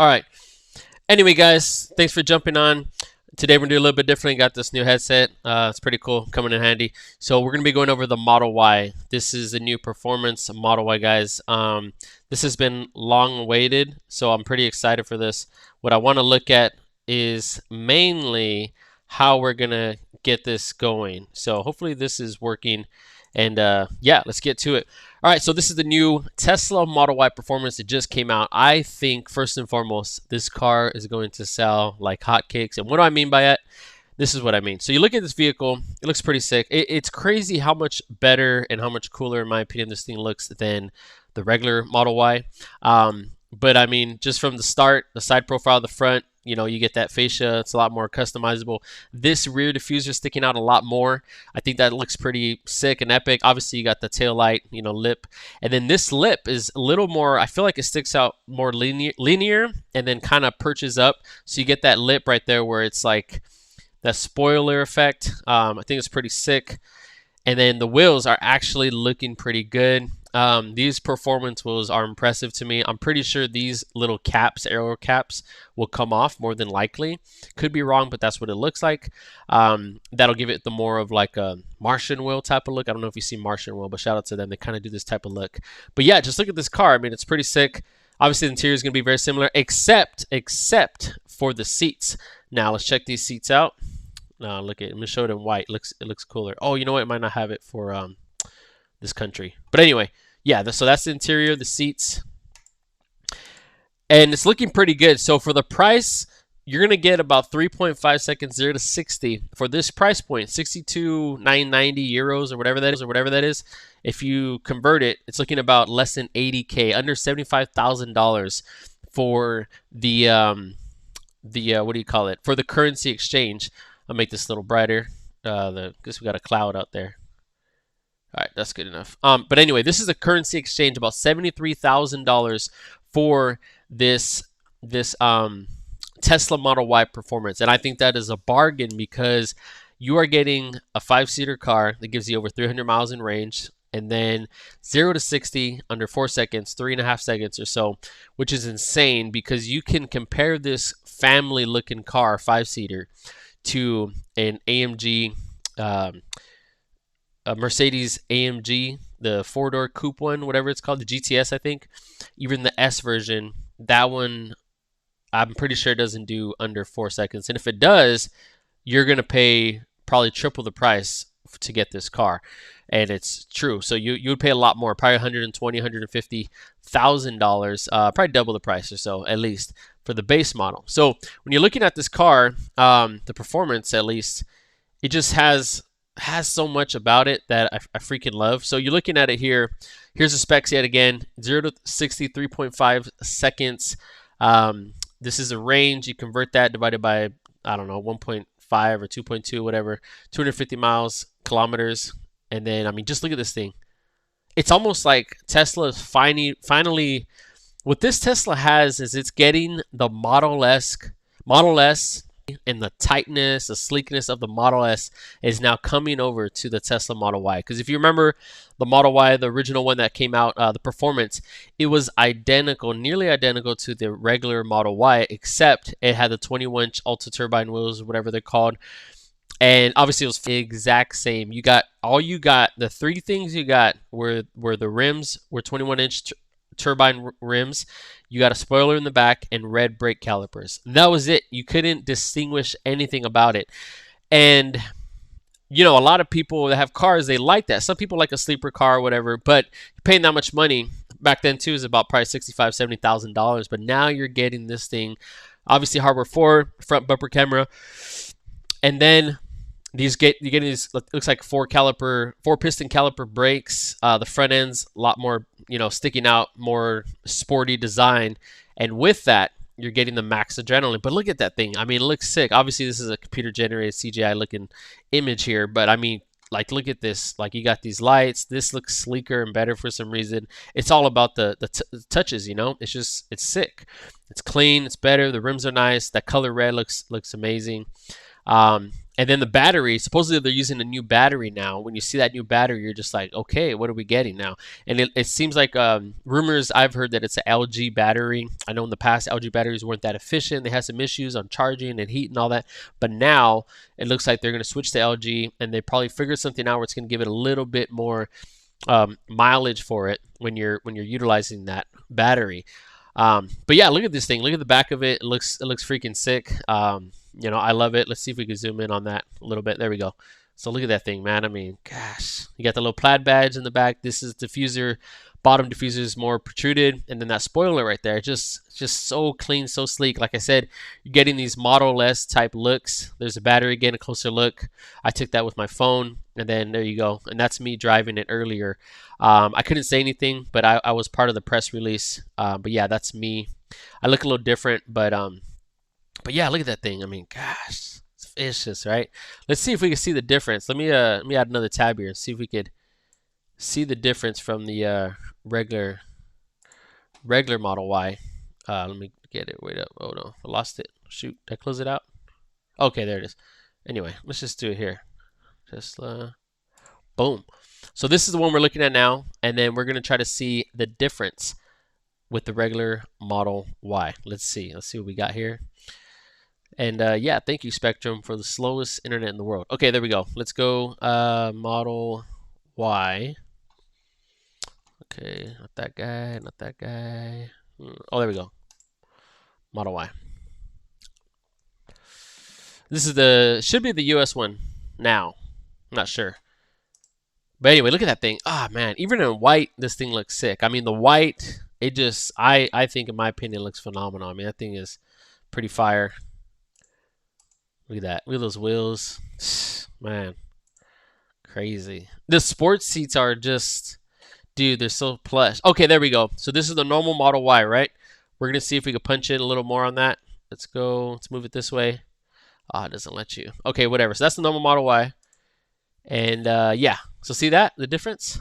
All right. Anyway, guys, thanks for jumping on. Today we're gonna do a little bit different. Got this new headset. It's pretty cool, coming in handy. So we're gonna be going over the Model Y. This is the new performance Model Y, guys. This has been long awaited, so I'm pretty excited for this. What I want to look at is mainly how we're gonna get this going. So hopefully this is working. And yeah, let's get to it. All right, so this is the new Tesla Model Y Performance. It just came out. I think first and foremost, this car is going to sell like hotcakes. And what do I mean by that? This is what I mean. So you look at this vehicle, it looks pretty sick. It's crazy how much better and how much cooler, in my opinion, this thing looks than the regular Model Y. But I mean, just from the start, the side profile, the front, you get that fascia. It's a lot more customizable. This rear diffuser sticking out a lot more. I think that looks pretty sick and epic. Obviously, you got the tail light, lip. And then this lip is a little more, I feel like it sticks out more linear and then kind of perches up. So you get that lip right there where it's like that spoiler effect. I think it's pretty sick. And then the wheels are actually looking pretty good. These performance wheels are impressive to me. I'm pretty sure these little caps, aero caps, will come off more than likely. Could be wrong, but that's what it looks like. That'll give it the more of like a Martian wheel type of look. I don't know if you see Martian wheel, but shout out to them. They kind of do this type of look. But yeah, just look at this car. I mean, it's pretty sick. Obviously, the interior is going to be very similar, except for the seats. Now, let's check these seats out. Look at it. I'm going to show it in white. It looks cooler. Oh, you know what? It might not have it for this country. But anyway, yeah, so that's the interior, the seats. And it's looking pretty good. So for the price, you're going to get about 3.5 seconds 0 to 60 for this price point, 62,990 euros or whatever that is. If you convert it, it's looking about less than 80K, under $75,000 for the what do you call it? For the currency exchange. I'll make this a little brighter. Guess we got a cloud out there. All right, that's good enough. But anyway, this is a currency exchange, about $73,000 for this Tesla Model Y Performance, and I think that is a bargain because you are getting a 5-seater car that gives you over 300 miles in range, and then 0 to 60 under 4 seconds, 3.5 seconds or so, which is insane because you can compare this family-looking car, 5-seater, to an AMG. A Mercedes AMG, the 4-door coupe one, whatever it's called, the GTS, I think. Even the S version, that one, I'm pretty sure doesn't do under 4 seconds. And if it does, you're going to pay probably triple the price to get this car. And it's true. So you would pay a lot more, probably $120,000, $150,000, probably double the price or so, at least, for the base model. So when you're looking at this car, the performance, at least, it just has so much about it that I freaking love. So you're looking at it here. Here's the specs yet again. 0 to 60, 3.5 seconds. This is a range. You convert that divided by, I don't know, 1.5 or 2.2, whatever, 250 kilometers. And then, I mean, just look at this thing. It's almost like Tesla is finally, what this Tesla has is it's getting the Model S, and the tightness, the sleekness of the Model S is now coming over to the Tesla Model Y. Because if you remember the Model Y, the original one that came out, the Performance, it was identical, nearly identical to the regular Model Y, except it had the 21-inch Ultra Turbine wheels, whatever they're called. And obviously it was the exact same. The three things you got were the rims were 21-inch turbine rims. You got a spoiler in the back and red brake calipers. That was it. You couldn't distinguish anything about it. And a lot of people that have cars, they like that. Some people like a sleeper car or whatever, but paying that much money back then too is about probably $65,000, $70,000. But now you're getting this thing, obviously hardware 4, front bumper camera, and then you're getting these, looks like 4-piston caliper brakes. The front end's a lot more, sticking out, more sporty design. And with that, you're getting the max adrenaline. But look at that thing. I mean, it looks sick. Obviously, this is a computer-generated CGI looking image here. But I mean, like, look at this. Like, you got these lights. This looks sleeker and better for some reason. It's all about the touches, It's sick. It's clean. It's better. The rims are nice. That color red looks amazing. And then the battery, supposedly they're using a new battery now. When you see that new battery, you're just like, okay, what are we getting now? And it seems like rumors I've heard that it's an LG battery. I know in the past LG batteries weren't that efficient. They had some issues on charging and heat and all that. But now it looks like they're going to switch to LG, and they probably figured something out where it's going to give it a little bit more mileage for it when you're utilizing that battery. But yeah, look at this thing. Look at the back of it. It looks freaking sick. I love it. Let's see if we can zoom in on that a little bit. There we go. So look at that thing, man. I mean, gosh, you got the little plaid badge in the back. This is diffuser. Bottom diffuser is more protruded, and then that spoiler right there, just so clean, so sleek. Like I said, you're getting these Model S type looks. There's a battery again, a closer look. I took that with my phone, and then there you go. And that's me driving it earlier. I couldn't say anything, but I was part of the press release. But yeah, that's me. I look a little different, but yeah, look at that thing. I mean, gosh, it's vicious, right? Let's see if we can see the difference. Let me add another tab here and see if we could see the difference from the regular Model Y. Let me get it. Wait up. Oh no, I lost it. Shoot, did I close it out? Okay, there it is. Anyway, let's just do it here. Just boom. So this is the one we're looking at now, and then we're gonna try to see the difference with the regular Model Y. Let's see what we got here. And yeah, thank you, Spectrum, for the slowest internet in the world. Okay, there we go. Let's go Model Y. Okay, not that guy, not that guy. Oh, there we go. Model Y. This is should be the US one now. I'm not sure. But anyway, look at that thing. Ah, man, even in white, this thing looks sick. I mean, the white, it just, I think, in my opinion, looks phenomenal. I mean, that thing is pretty fire. Look at that. Look at those wheels. Man, crazy. The sports seats are just, dude, they're so plush. Okay, there we go. So this is the normal Model Y, right? We're going to see if we can punch in a little more on that. Let's go. Let's move it this way. Ah, it doesn't let you. Okay, whatever. So that's the normal Model Y. And yeah, so see that? The difference?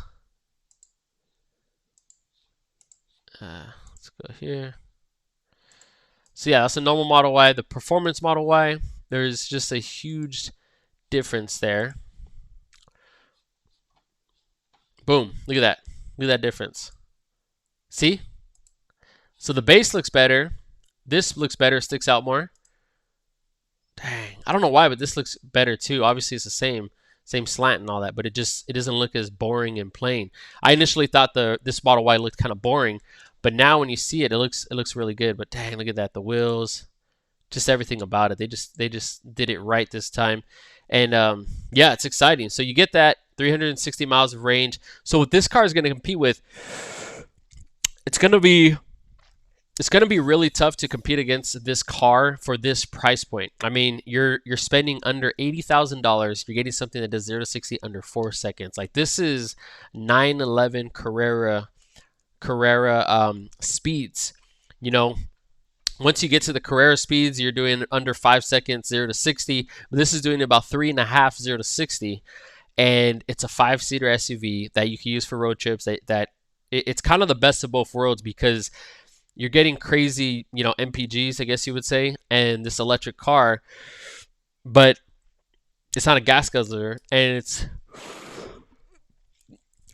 Let's go here. So yeah, that's a normal Model Y. The performance Model Y, there's just a huge difference there. Boom, look at that. Look at that difference. See? So the base looks better. This looks better, sticks out more. Dang, I don't know why, but this looks better too. Obviously it's the same slant and all that, but it doesn't look as boring and plain. I initially thought this Model Y looked kind of boring, but now when you see it, it looks really good. But dang, look at that, the wheels, just everything about it. They just did it right this time. And yeah, it's exciting. So you get that 360 miles of range. So what this car is going to compete with, it's going to be really tough to compete against this car for this price point. I mean, you're spending under $80,000. You're getting something that does 0 to 60 under 4 seconds. Like, this is 911 Carrera speeds. You know, once you get to the Carrera speeds, you're doing under 5 seconds 0 to 60. But this is doing about 3.5 0 to 60, and it's a 5-seater SUV that you can use for road trips. It's kind of the best of both worlds, because you're getting crazy, MPGs, I guess you would say, and this electric car, but it's not a gas guzzler, and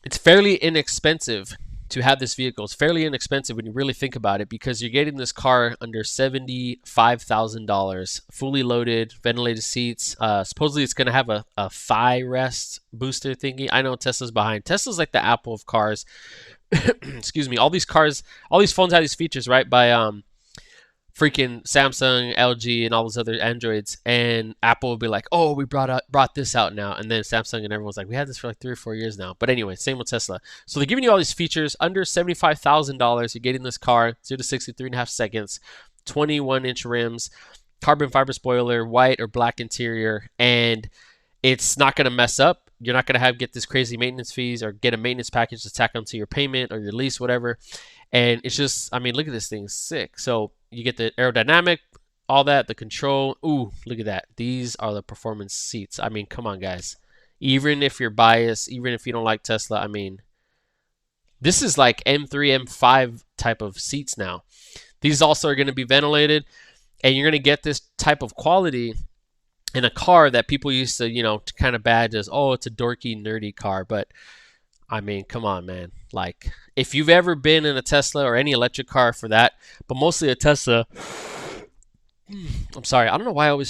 it's fairly inexpensive to have this vehicle. It's fairly inexpensive when you really think about it, because you're getting this car under $75,000, fully loaded, ventilated seats. Supposedly it's going to have a thigh rest booster thingy. I know Tesla's behind. Tesla's like the Apple of cars. Excuse me. All these phones have these features, right? By freaking Samsung, LG, and all those other Androids, and Apple will be like, "Oh, we brought this out now," and then Samsung and everyone's like, "We had this for like 3 or 4 years now." But anyway, same with Tesla. So they're giving you all these features under $75,000. You're getting this car 0 to 60 3.5 seconds, 21-inch rims, carbon fiber spoiler, white or black interior, and it's not going to mess up. You're not going to get this crazy maintenance fees or get a maintenance package to tack onto your payment or your lease, whatever. And it's just, I mean, look at this thing, sick. So you get the aerodynamic, all that, the control. Ooh, look at that. These are the performance seats. I mean, come on, guys. Even if you're biased, even if you don't like Tesla, I mean, this is like M3, M5 type of seats now. These also are going to be ventilated, and you're going to get this type of quality in a car that people used to, to kind of badge as, oh, it's a dorky, nerdy car. But I mean, come on, man. Like, if you've ever been in a Tesla or any electric car for that, but mostly a Tesla, I'm sorry. I don't know why I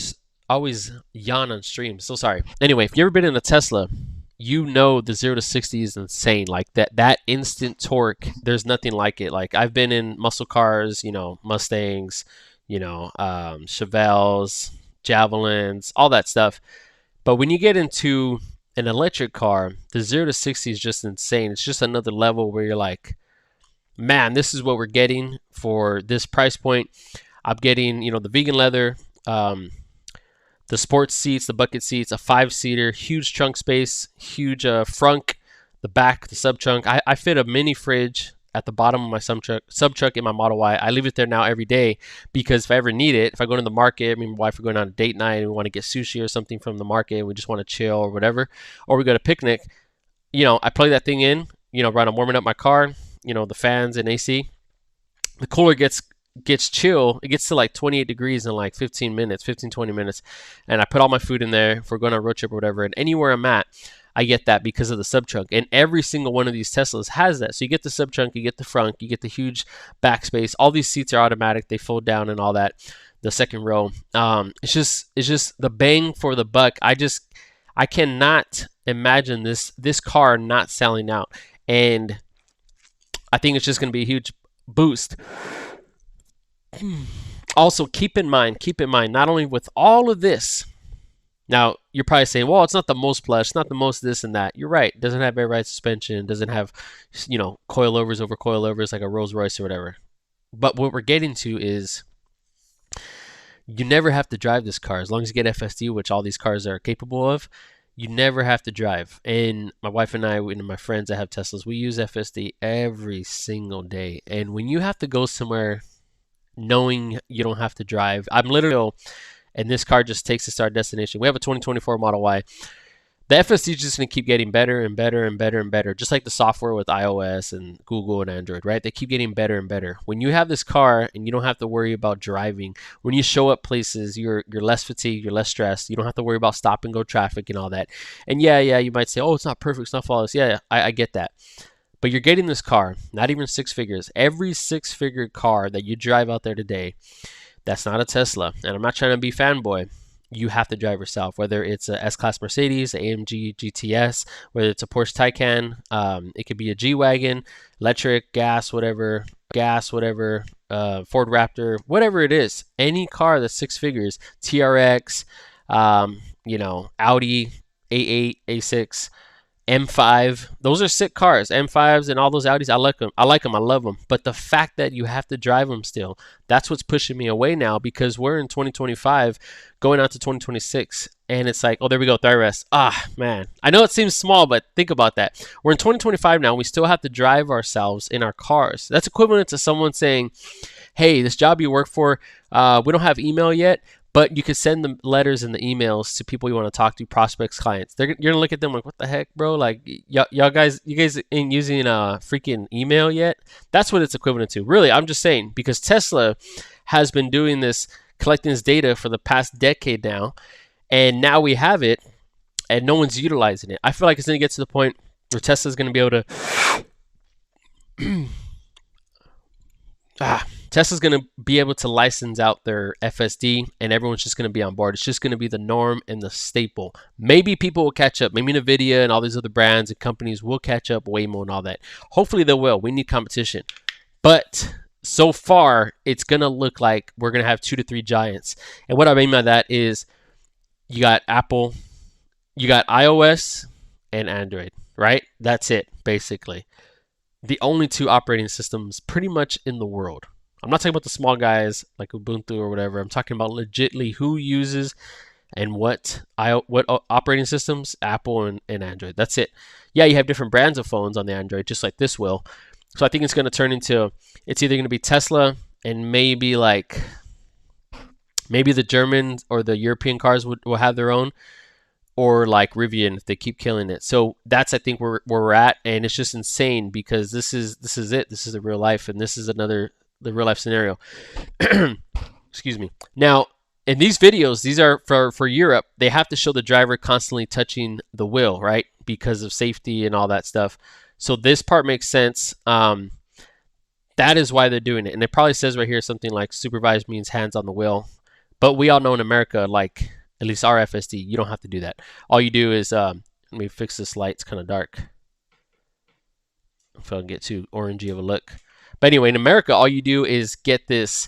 always yawn on stream. So sorry. Anyway, if you ever been in a Tesla, you know the 0 to 60 is insane. Like that instant torque, there's nothing like it. Like I've been in muscle cars, Mustangs, Chevelles, Javelins, all that stuff. But when you get into an electric car, the 0 to 60 is just insane. It's just another level where you're like, man, this is what we're getting for this price point. I'm getting, the vegan leather, the sports seats, the bucket seats, a 5-seater, huge trunk space, huge frunk, the back, the sub trunk. I fit a mini fridge at the bottom of my sub truck in my Model Y. I leave it there now every day because if I ever need it, if I go to the market, me and my wife are going on a date night and we want to get sushi or something from the market, and we just want to chill or whatever, or we go to picnic, I plug that thing in, right, I'm warming up my car, the fans and AC. The cooler gets chill. It gets to like 28 degrees in like 20 minutes. And I put all my food in there if we're going on a road trip or whatever. And anywhere I'm at, I get that because of the sub trunk. And every single one of these Teslas has that. So you get the sub trunk, you get the front, you get the huge backspace. All these seats are automatic. They fold down and all that. The second row. It's just the bang for the buck. I cannot imagine this car not selling out. And I think it's just going to be a huge boost. Also, keep in mind, not only with all of this, now you're probably saying, well, it's not the most plush, it's not the most this and that. You're right. It doesn't have air ride suspension, doesn't have, coilovers over coilovers like a Rolls Royce or whatever. But what we're getting to is you never have to drive this car. As long as you get FSD, which all these cars are capable of, you never have to drive. And my wife and I and my friends that have Teslas, we use FSD every single day. And when you have to go somewhere knowing you don't have to drive. I'm literally, and this car just takes us to our destination. We have a 2024 Model Y. The FSD is just going to keep getting better and better and better and better, just like the software with iOS and Google and Android, right? They keep getting better and better. When you have this car and you don't have to worry about driving, when you show up places, you're less fatigued, you're less stressed. You don't have to worry about stop and go traffic and all that. And yeah, you might say, oh, it's not perfect, it's not flawless. Yeah, I get that. But you're getting this car, not even 6 figures. Every 6-figure car that you drive out there today, that's not a Tesla. And I'm not trying to be fanboy. You have to drive yourself, whether it's a S-Class Mercedes, an AMG GTS, whether it's a Porsche Taycan, it could be a G-Wagon, electric, gas, whatever, Ford Raptor, whatever it is. Any car that's 6 figures, TRX, Audi, A8, A6, M5, those are sick cars. M5s and all those Audis, I like them. I love them. But the fact that you have to drive them still, that's what's pushing me away now, because we're in 2025 going out to 2026. And it's like, oh, there we go, thigh rest. Ah, man. I know it seems small, but think about that. We're in 2025 now. We still have to drive ourselves in our cars. That's equivalent to someone saying, hey, this job you work for, we don't have email yet, but you can send the letters and the emails to people you want to talk to, prospects, clients. You're gonna look at them like, what the heck, bro? Like, you guys ain't using freaking email yet? That's what it's equivalent to. Really, I'm just saying, because Tesla has been doing this, collecting this data for the past decade now, and now we have it, and no one's utilizing it. I feel like it's gonna get to the point where Tesla's gonna be able to Tesla's going to be able to license out their FSD, and everyone's just going to be on board. It's just going to be the norm and the staple. Maybe people will catch up. Maybe NVIDIA and all these other brands and companies will catch up, Waymo and all that. Hopefully they will. We need competition. But so far, it's going to look like we're going to have 2 to 3 giants. And what I mean by that is you got Apple, you got iOS, and Android, right? That's it, basically. The only 2 operating systems pretty much in the world. I'm not talking about the small guys like Ubuntu or whatever. I'm talking about legitly who uses and what operating systems, Apple and Android. That's it. Yeah, you have different brands of phones on the Android, just like this will. So I think it's going to turn into, it's either going to be Tesla and maybe the Germans or the European cars will have their own, or like Rivian if they keep killing it. So that's, I think, where we're at, and it's just insane because this is it. This is the real life, and this is the real life scenario. Excuse me. Now, in these videos, these are for Europe. They have to show the driver constantly touching the wheel, right, because of safety and all that stuff. So this part makes sense. That is why they're doing it, and it probably says right here something like supervised means hands on the wheel. But we all know in America, like at least our FSD, you don't have to do that. All you do is let me fix this light. It's kind of dark. If I can get too orangey of a look. But anyway, in America, all you do is get this.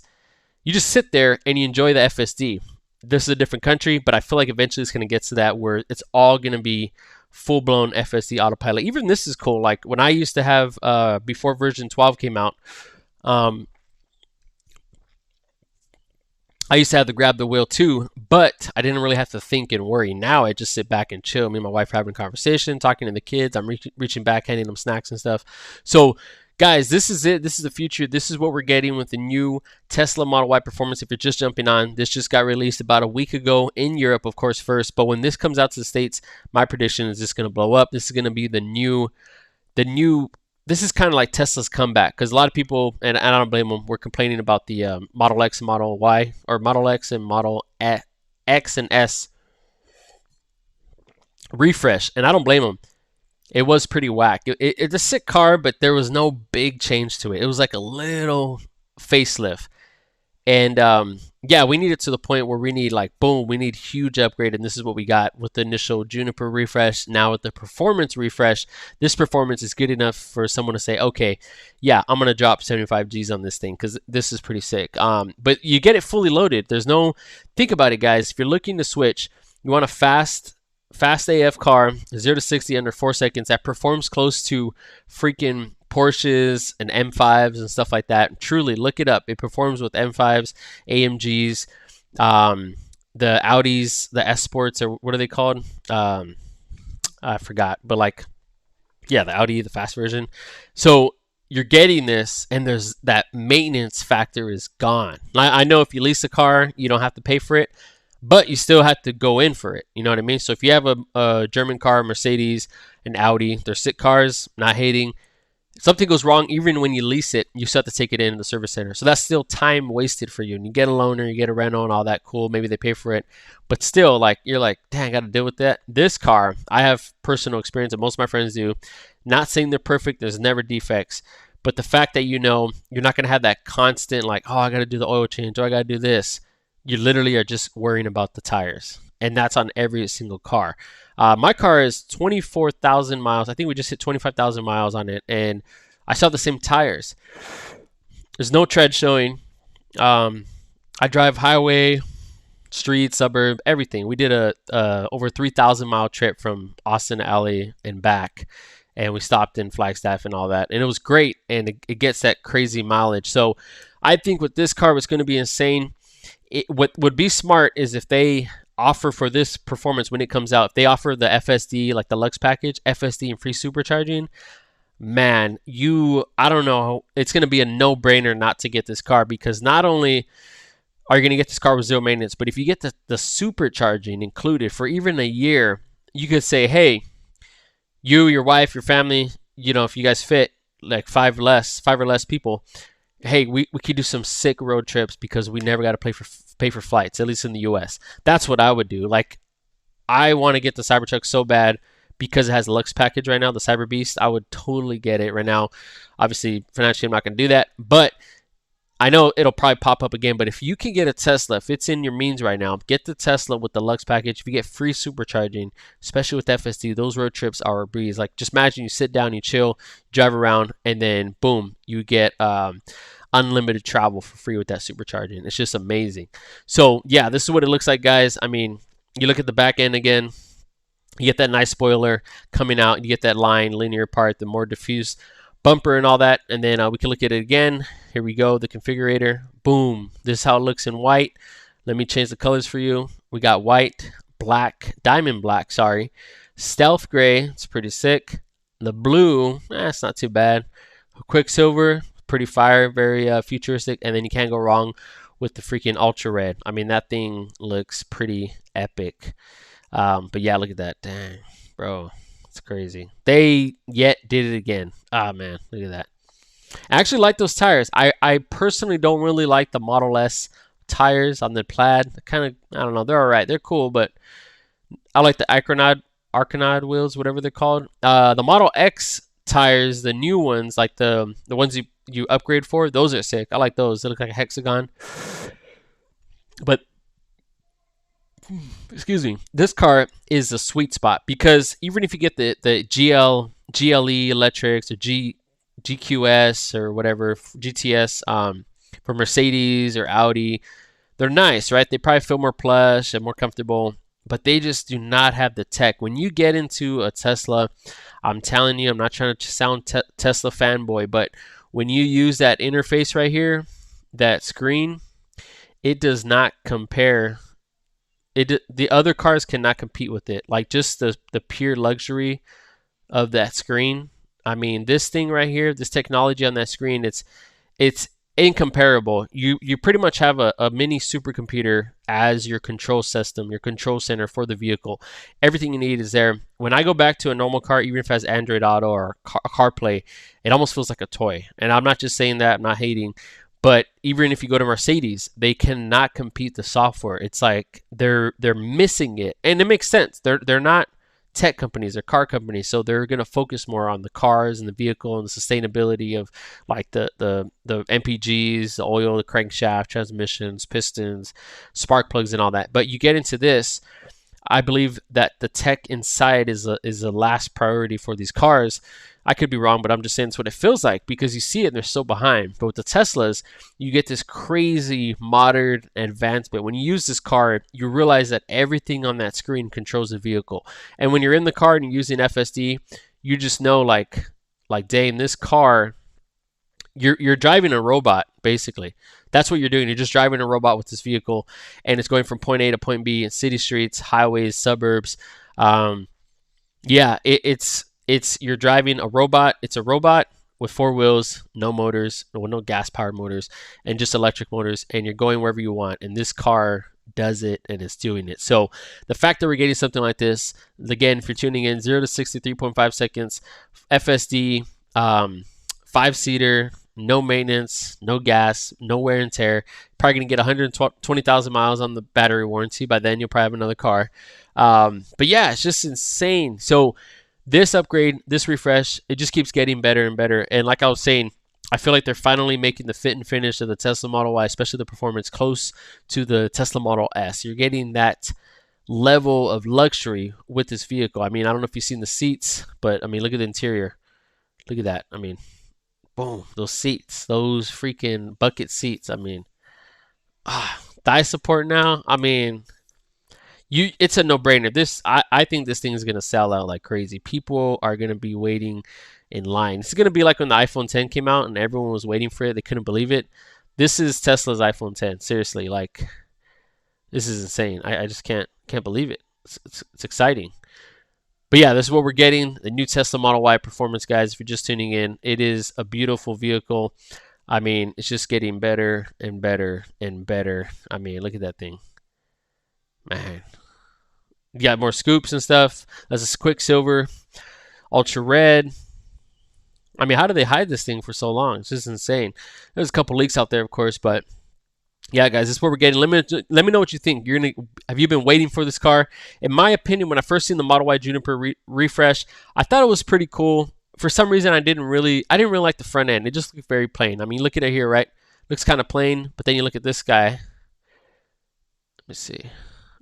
You just sit there and you enjoy the FSD. This is a different country, but I feel like eventually it's going to get to that where it's all going to be full-blown FSD autopilot. Even this is cool. Like when I used to have, before version 12 came out, um, I used to have to grab the wheel too, but I didn't really have to think and worry. Now I just sit back and chill. Me and my wife are having a conversation, talking to the kids. I'm reaching back, handing them snacks and stuff. So, guys, this is it. This is the future. This is what we're getting with the new Tesla Model Y Performance. If you're just jumping on, this just got released about a week ago in Europe, of course, first. But when this comes out to the States, my prediction is this going to blow up. This is going to be the new this is kind of like Tesla's comeback because a lot of people, and I don't blame them, were complaining about the Model X and Model Y, or Model X and Model X and S refresh, and I don't blame them. It was pretty whack. It's a sick car, but there was no big change to it. It was like a little facelift. And yeah, we need it to the point where we need like, boom, we need huge upgrade. And this is what we got with the initial Juniper refresh. Now with the performance refresh, this performance is good enough for someone to say, okay, yeah, I'm going to drop 75 G's on this thing because this is pretty sick. But you get it fully loaded. There's no, think about it, guys. If you're looking to switch, you want a fast AF car, 0 to 60 under 4 seconds that performs close to freaking Porsches and M5s and stuff like that. Truly, look it up. It performs with M5s, AMGs, the Audis, the S Sports, or what are they called? I forgot, but like, yeah, the Audi, the fast version. So you're getting this, and there's that maintenance factor is gone. I know if you lease a car, you don't have to pay for it, but you still have to go in for it. You know what I mean? So if you have a German car, Mercedes, an Audi, they're sick cars, not hating. Something goes wrong, even when you lease it, you still have to take it in the service center. So that's still time wasted for you. And you get a loaner, you get a rental and all that, cool. Maybe they pay for it. But still, like, you're like, dang, I got to deal with that. This car, I have personal experience, and most of my friends do. Not saying they're perfect. There's never defects. But the fact that you know you're not going to have that constant, like, oh, I got to do the oil change. Oh, I got to do this. You literally are just worrying about the tires. And that's on every single car. My car is 24,000 miles. I think we just hit 25,000 miles on it, and I still have the same tires. There's no tread showing. I drive highway, street, suburb, everything. We did a over 3,000 mile trip from Austin to LA and back, and we stopped in Flagstaff and all that, and it was great, and it gets that crazy mileage. So I think with this car, what's going to be insane, what would be smart is if they offer for this performance when it comes out, if they offer the FSD, like the Lux package, FSD and free supercharging, man, I don't know, it's going to be a no-brainer not to get this car, because not only are you going to get this car with zero maintenance, but if you get the supercharging included for even a year, you could say, hey, you, your wife, your family, you know, if you guys fit like five or less people, hey, we could do some sick road trips because we never got to pay for flights, at least in the US. That's what I would do. Like, I want to get the Cybertruck so bad because it has a Lux package right now, the Cyber Beast. I would totally get it right now. Obviously, financially, I'm not going to do that, but I know it'll probably pop up again. But if you can get a Tesla, if it's in your means right now, get the Tesla with the Lux package. If you get free supercharging, especially with FSD, those road trips are a breeze. Like, just imagine you sit down, you chill, drive around, and then boom, you get unlimited travel for free with that supercharging. It's just amazing. So yeah, this is what it looks like, guys. I mean, you look at the back end again, you get that nice spoiler coming out, you get that line linear part, the more diffuse bumper and all that, and then we can look at it again. Here we go, the configurator. Boom, this is how it looks in white. Let me change the colors for you. We got white, black, diamond black, sorry, stealth gray, it's pretty sick. The blue, it's not too bad. Quicksilver, pretty fire, very futuristic, and then you can't go wrong with the freaking ultra red. I mean, that thing looks pretty epic. But yeah, look at that. Dang, bro, it's crazy. They yet did it again. Ah, man, look at that. I actually like those tires. I personally don't really like the Model S tires on the Plaid. Kind of, I don't know, they're all right. They're cool, but I like the Arcanide wheels, whatever they're called. The Model X tires, the new ones, like the ones you upgrade for, those are sick. I like those. They look like a hexagon. But excuse me, this car is a sweet spot because even if you get the GLE electrics or GQS or whatever GTS for Mercedes or Audi, they're nice, right? They probably feel more plush and more comfortable, but they just do not have the tech. When you get into a Tesla, I'm telling you, I'm not trying to sound Tesla fanboy, but when you use that interface right here, that screen, it does not compare. The other cars cannot compete with it. Like just the pure luxury of that screen. I mean, this thing right here, this technology on that screen, it's incomparable. You pretty much have a mini supercomputer as your control system, your control center for the vehicle. Everything you need is there. When I go back to a normal car, even if it has Android Auto or CarPlay, it almost feels like a toy. And I'm not just saying that, I'm not hating. But even if you go to Mercedes, they cannot compete the software. It's like they're missing it. And it makes sense. They're not tech companies, they're car companies, so they're going to focus more on the cars and the vehicle and the sustainability of like the MPGs, the oil, the crankshaft, transmissions, pistons, spark plugs, and all that. But you get into this, I believe that the tech inside is a last priority for these cars. I could be wrong, but I'm just saying it's what it feels like because you see it and they're so behind. But with the Teslas, you get this crazy modern advancement. When you use this car, you realize that everything on that screen controls the vehicle. And when you're in the car and you're using FSD, you just know like dang, this car, you're driving a robot basically. That's what you're doing. You're just driving a robot with this vehicle, and it's going from point A to point B in city streets, highways, suburbs. Yeah, it's you're driving a robot. It's a robot with four wheels, no motors, no gas powered motors, and just electric motors, and you're going wherever you want. And this car does it, and it's doing it. So the fact that we're getting something like this, again, if you're tuning in, 0 to 63.5 seconds, FSD, 5-seater, no maintenance, no gas, no wear and tear. Probably going to get 120,000 miles on the battery warranty. By then, you'll probably have another car. But yeah, it's just insane. So this upgrade, this refresh, it just keeps getting better and better. And like I was saying, I feel like they're finally making the fit and finish of the Tesla Model Y, especially the performance, close to the Tesla Model S. You're getting that level of luxury with this vehicle. I mean, I don't know if you've seen the seats, but I mean, look at the interior. Look at that. I mean, boom, those seats, those freaking bucket seats. I mean, thigh support now. I mean, it's a no-brainer. I think this thing is gonna sell out like crazy. People are gonna be waiting in line. It's gonna be like when the iPhone 10 came out and everyone was waiting for it. They couldn't believe it. This is Tesla's iPhone 10. Seriously, like this is insane. I just can't believe it. It's exciting. But yeah, this is what we're getting. The new Tesla Model Y performance, guys. If you're just tuning in, it is a beautiful vehicle. I mean, it's just getting better and better and better. I mean, look at that thing. Man. You got more scoops and stuff. That's a Quicksilver. Ultra Red. I mean, how do they hide this thing for so long? It's just insane. There's a couple leaks out there, of course, but yeah, guys, this is what we're getting. Let me know what you think. Have you been waiting for this car? In my opinion, when I first seen the Model Y Juniper refresh, I thought it was pretty cool. For some reason, I didn't really like the front end. It just looked very plain. I mean, look at it here, right? Looks kind of plain, but then you look at this guy. Let me see.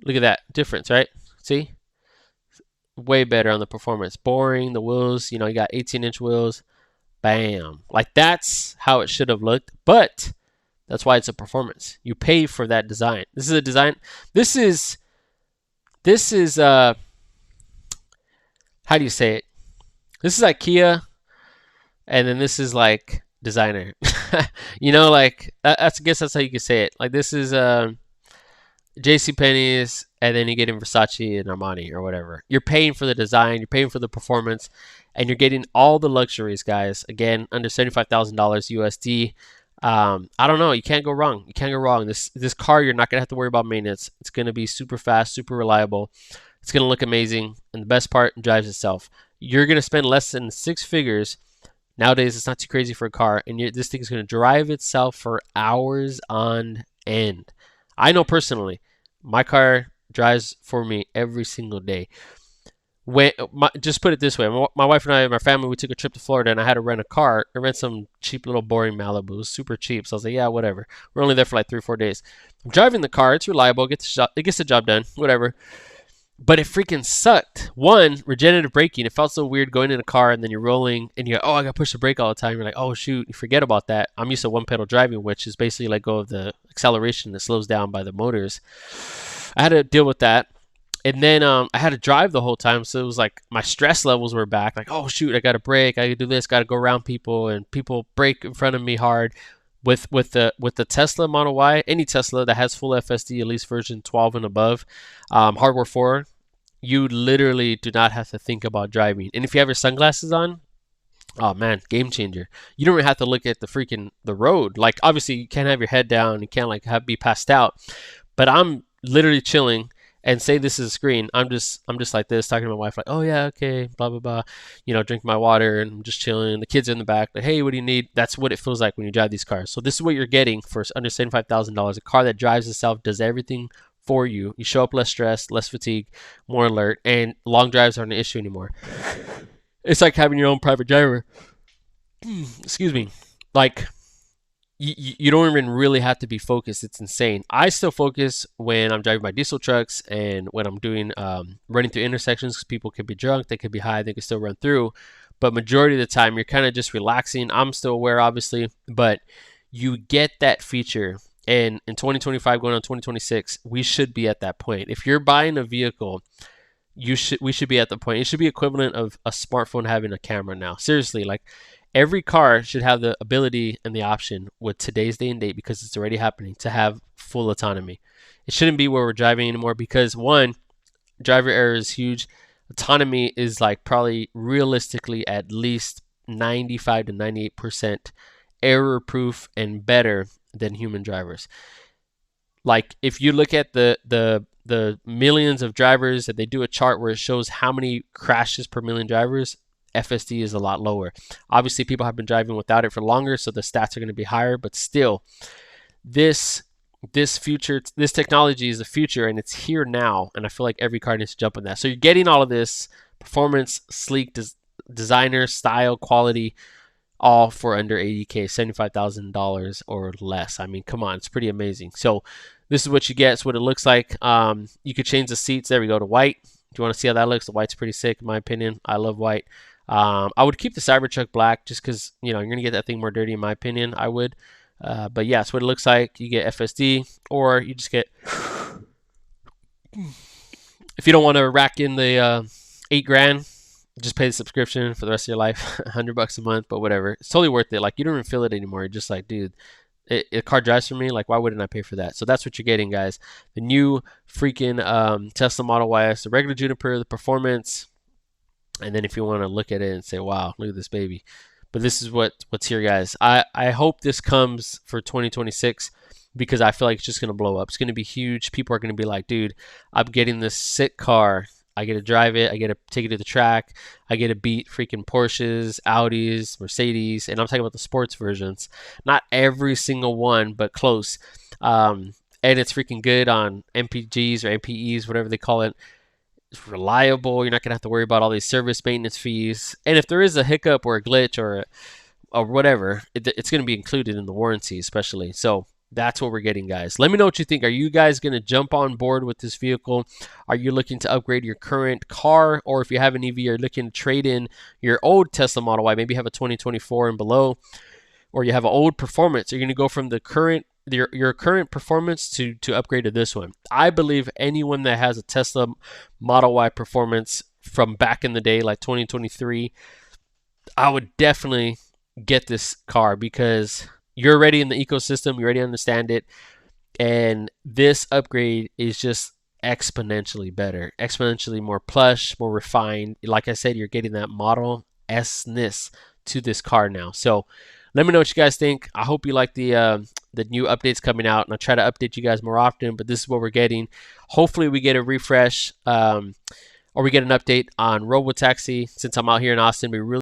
Look at that difference, right? See? Way better on the performance. Boring, the wheels, you got 18-inch wheels. Bam. Like, that's how it should have looked, but that's why it's a performance. You pay for that design. This is a design. This is how do you say it? This is IKEA, and then this is like designer. Like I guess that's how you could say it. Like this is JCPenney's, and then you get in Versace and Armani or whatever. You're paying for the design, you're paying for the performance, and you're getting all the luxuries, guys. Again, under $75,000 USD. I don't know. You can't go wrong. You can't go wrong. This car, you're not gonna have to worry about maintenance. It's gonna be super fast, super reliable. It's gonna look amazing, and the best part, it drives itself. You're gonna spend less than 6 figures. Nowadays, it's not too crazy for a car, and this thing is gonna drive itself for hours on end. I know personally, my car drives for me every single day. Just put it this way, my wife and I and my family, we took a trip to Florida, and I had to rent a car. I rent some cheap little boring Malibu. It was super cheap, so I was like, yeah, whatever. We're only there for like 3 or 4 days. I'm driving the car. It's reliable. It gets the job done. Whatever. But it freaking sucked. One, regenerative braking. It felt so weird going in a car and then you're rolling and you're like, oh, I got to push the brake all the time. You're like, oh, shoot. You forget about that. I'm used to one pedal driving, which is basically let go of the acceleration that slows down by the motors. I had to deal with that. And then I had to drive the whole time. So it was like my stress levels were back. Like, oh, shoot, I got to brake. I got to do this. Got to go around people. And people brake in front of me hard. With the Tesla Model Y, any Tesla that has full FSD, at least version 12 and above, hardware 4, you literally do not have to think about driving. And if you have your sunglasses on, oh man, game changer. You don't even have to look at the road. Like obviously you can't have your head down, you can't like be passed out. But I'm literally chilling and say this is a screen. I'm just like this, talking to my wife, like, oh yeah, okay, blah blah blah. Drinking my water and I'm just chilling. The kids are in the back, like, hey, what do you need? That's what it feels like when you drive these cars. So this is what you're getting for under $75,000. A car that drives itself, does everything for you. You show up less stressed, less fatigue, more alert, and long drives aren't an issue anymore. It's like having your own private driver. Excuse me. Like you don't even really have to be focused. It's insane. I still focus when I'm driving my diesel trucks and when I'm doing running through intersections, because people can be drunk, they could be high, they can still run through. But majority of the time, you're kind of just relaxing. I'm still aware, obviously, but you get that feature. And in 2025, going on 2026, we should be at that point. If you're buying a vehicle, we should be at the point. It should be equivalent of a smartphone having a camera now. Seriously, like every car should have the ability and the option with today's day and date, because it's already happening, to have full autonomy. It shouldn't be where we're driving anymore, because one, driver error is huge. Autonomy is like probably realistically at least 95 to 98% error proof and better than human drivers. Like if you look at the millions of drivers that they do a chart where it shows how many crashes per million drivers, FSD is a lot lower. Obviously, people have been driving without it for longer, so the stats are going to be higher. But still, this technology is the future, and it's here now. And I feel like every car needs to jump on that. So you're getting all of this performance, sleek, designer, style, quality, all for under 80K, $75,000 or less. I mean, come on, it's pretty amazing. So this is what you get. It's what it looks like. You could change the seats. There we go, to white. Do you want to see how that looks? The white's pretty sick, in my opinion. I love white. I would keep the Cybertruck black just because, you're going to get that thing more dirty, in my opinion. I would. But yeah, that's what it looks like. You get FSD, or you just get, if you don't want to rack in the $8,000, just pay the subscription for the rest of your life, $100 a month, but whatever. It's totally worth it. Like, you don't even feel it anymore. You're just like, dude, a car drives for me. Like, why wouldn't I pay for that? So that's what you're getting, guys. The new freaking Tesla Model Y, the regular Juniper, the performance, and then if you want to look at it and say, wow, look at this baby. But this is what's here, guys. I hope this comes for 2026, because I feel like it's just going to blow up. It's going to be huge. People are going to be like, dude, I'm getting this sick car. I get to drive it. I get to take it to the track. I get to beat freaking Porsches, Audis, Mercedes, and I'm talking about the sports versions. Not every single one, but close. And it's freaking good on MPGs or MPEs, whatever they call it. It's reliable. You're not going to have to worry about all these service maintenance fees. And if there is a hiccup or a glitch or whatever, it's going to be included in the warranty, especially. So that's what we're getting, guys. Let me know what you think. Are you guys going to jump on board with this vehicle? Are you looking to upgrade your current car? Or if you have an EV, are you looking to trade in your old Tesla Model Y? Maybe you have a 2024 and below, or you have an old performance. You're going to go from the current your current performance to upgrade to this one. I believe anyone that has a Tesla Model Y performance from back in the day, like 2023, I would definitely get this car, because you're already in the ecosystem, you already understand it, and this upgrade is just exponentially better, exponentially more plush, more refined. Like I said, you're getting that Model S-ness to this car now. So let me know what you guys think. I hope you like the new updates coming out, and I'll try to update you guys more often, but this is what we're getting. Hopefully we get a refresh, or we get an update on Robotaxi. Since I'm out here in Austin, we really